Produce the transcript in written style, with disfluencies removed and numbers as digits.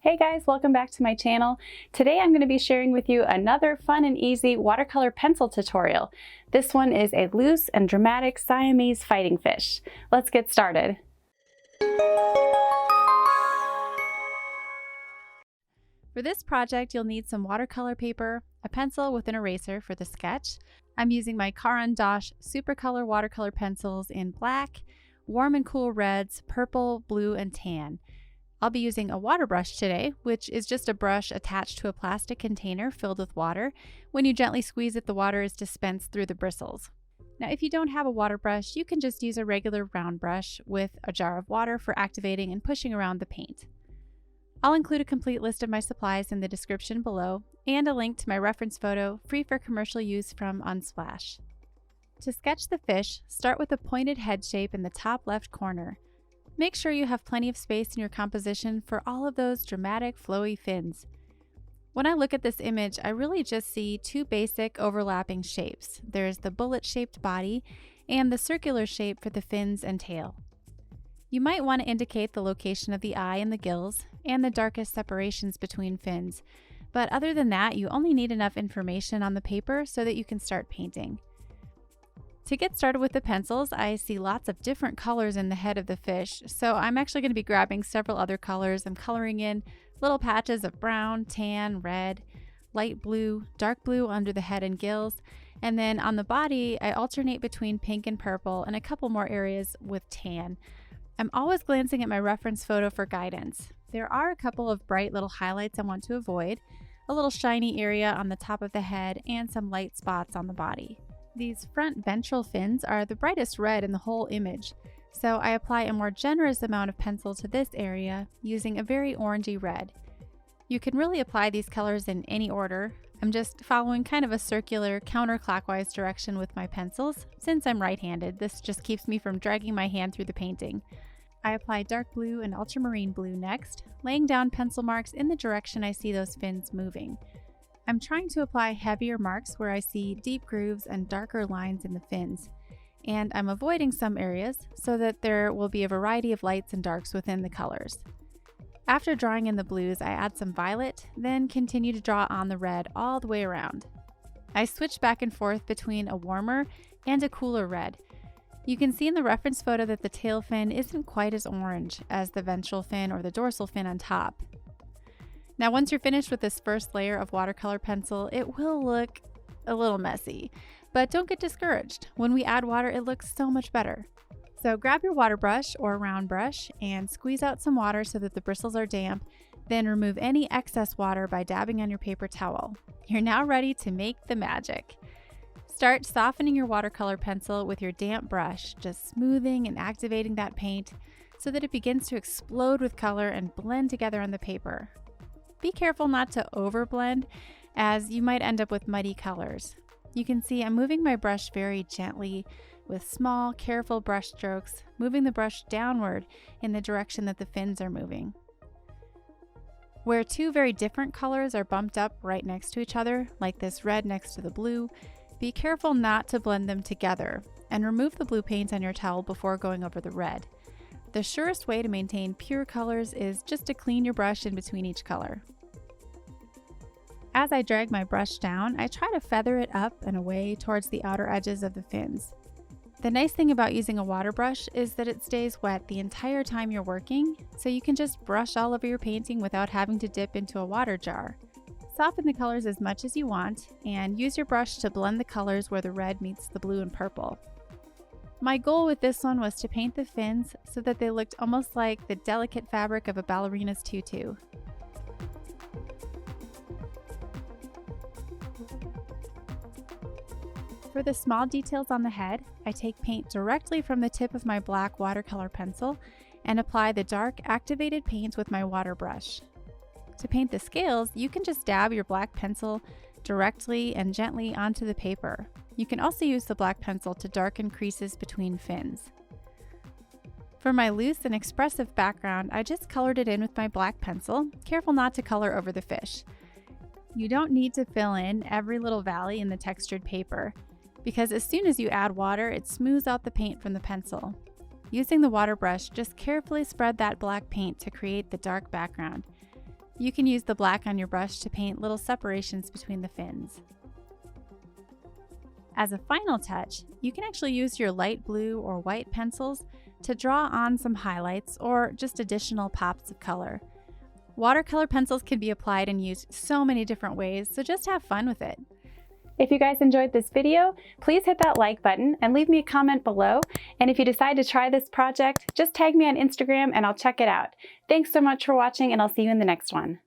Hey guys, welcome back to my channel. Today I'm going to be sharing with you another fun and easy watercolor pencil tutorial. This one is a loose and dramatic Siamese fighting fish. Let's get started. For this project, you'll need some watercolor paper, a pencil with an eraser for the sketch. I'm using my Caran D'ache Supracolor watercolor pencils in black, warm and cool reds, purple, blue, and tan. I'll be using a water brush today, which is just a brush attached to a plastic container filled with water. When you gently squeeze it, the water is dispensed through the bristles. Now, if you don't have a water brush, you can just use a regular round brush with a jar of water for activating and pushing around the paint. I'll include a complete list of my supplies in the description below and a link to my reference photo, free for commercial use from Unsplash. To sketch the fish, start with a pointed head shape in the top left corner. Make sure you have plenty of space in your composition for all of those dramatic, flowy fins. When I look at this image, I really just see two basic overlapping shapes. There's the bullet-shaped body and the circular shape for the fins and tail. You might want to indicate the location of the eye and the gills and the darkest separations between fins, but other than that, you only need enough information on the paper so that you can start painting. To get started with the pencils, I see lots of different colors in the head of the fish, so I'm actually going to be grabbing several other colors. I'm coloring in little patches of brown, tan, red, light blue, dark blue under the head and gills, and then on the body, I alternate between pink and purple and a couple more areas with tan. I'm always glancing at my reference photo for guidance. There are a couple of bright little highlights I want to avoid, a little shiny area on the top of the head, and some light spots on the body. These front ventral fins are the brightest red in the whole image, so I apply a more generous amount of pencil to this area using a very orangey red. You can really apply these colors in any order. I'm just following kind of a circular counterclockwise direction with my pencils. Since I'm right-handed, this just keeps me from dragging my hand through the painting. I apply dark blue and ultramarine blue next, laying down pencil marks in the direction I see those fins moving. I'm trying to apply heavier marks where I see deep grooves and darker lines in the fins, and I'm avoiding some areas so that there will be a variety of lights and darks within the colors. After drawing in the blues, I add some violet, then continue to draw on the red all the way around. I switch back and forth between a warmer and a cooler red. You can see in the reference photo that the tail fin isn't quite as orange as the ventral fin or the dorsal fin on top. Now, once you're finished with this first layer of watercolor pencil, it will look a little messy, but don't get discouraged. When we add water, it looks so much better. So grab your water brush or round brush and squeeze out some water so that the bristles are damp, then remove any excess water by dabbing on your paper towel. You're now ready to make the magic. Start softening your watercolor pencil with your damp brush, just smoothing and activating that paint so that it begins to explode with color and blend together on the paper. Be careful not to overblend, as you might end up with muddy colors. You can see I'm moving my brush very gently with small, careful brush strokes, moving the brush downward in the direction that the fins are moving. Where two very different colors are bumped up right next to each other, like this red next to the blue, be careful not to blend them together and remove the blue paint on your towel before going over the red. The surest way to maintain pure colors is just to clean your brush in between each color. As I drag my brush down, I try to feather it up and away towards the outer edges of the fins. The nice thing about using a water brush is that it stays wet the entire time you're working, so you can just brush all over your painting without having to dip into a water jar. Soften the colors as much as you want, and use your brush to blend the colors where the red meets the blue and purple. My goal with this one was to paint the fins so that they looked almost like the delicate fabric of a ballerina's tutu. For the small details on the head, I take paint directly from the tip of my black watercolor pencil and apply the dark activated paint with my water brush. To paint the scales, you can just dab your black pencil directly and gently onto the paper. You can also use the black pencil to darken creases between fins. For my loose and expressive background, I just colored it in with my black pencil, careful not to color over the fish. You don't need to fill in every little valley in the textured paper, because as soon as you add water, it smooths out the paint from the pencil. Using the water brush, just carefully spread that black paint to create the dark background. You can use the black on your brush to paint little separations between the fins. As a final touch, you can actually use your light blue or white pencils to draw on some highlights or just additional pops of color. Watercolor pencils can be applied and used so many different ways, so just have fun with it. If you guys enjoyed this video, please hit that like button and leave me a comment below. And if you decide to try this project, just tag me on Instagram and I'll check it out. Thanks so much for watching, and I'll see you in the next one.